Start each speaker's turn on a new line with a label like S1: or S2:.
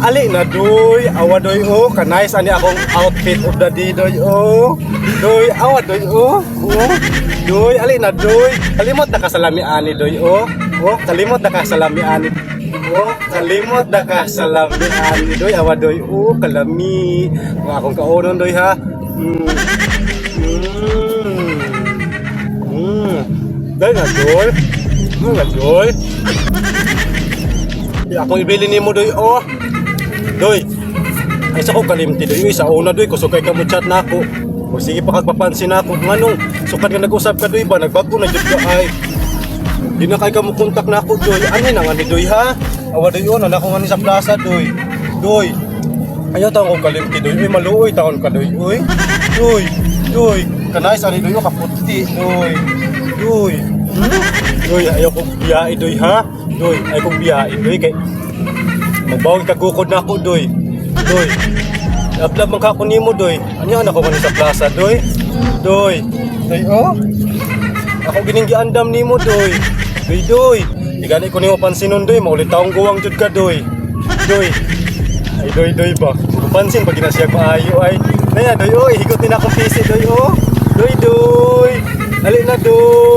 S1: Ali na doy, awa doy oh, kanais ani akong outfit of the day doy oh. Doy, awa doy oh. Oh. Doy, ali na doy. Kalimot na kasalami ani doy oh. Oh, kalimot na kasalami ani. Oh, kalimot na kasalami ani doy, awa doy oh, kalami. Nga akong kaunon doy ha. Doy na doy. Nga doy. Akong ibili nimo doy oh. Doy, ay sa ko kalimti doy, sa una doy, kusukay ka mo chat na ako. O sige pa kagpapansin ako, nganong sukat nga nag-usap ka doy ba, nagbago na dyan ka ay. Di na kay ka mo kontak na ako doy, ano na nga ni doy ha? Awa doy yun, anak ko nga ni sa plaza doy. Doy, ayaw taon ko kalimti doy, maluoy taon ka doy, uy. Doy, kanay sa ni doy, kaputi, doy. Doy, ayaw kong biyai doy ha? Doy, ayaw kong biyai doy, kay magbawang kagukod na ako, doy. Doy. Lablab man ka ako nimo, doy. Ano ako man sa plaza, doy? Doy, oh. Ako gininggiandam nimo, doy. Doy. Igani ko nimo pansinon, doy. Maulit taong guwang jud ka, doy. Doy. Ay, doy ba? Pansin pag ginasiyag maayo, ay. Naya, doy, higot din akong pisi, doy, oh. Doy. Ali na, doy.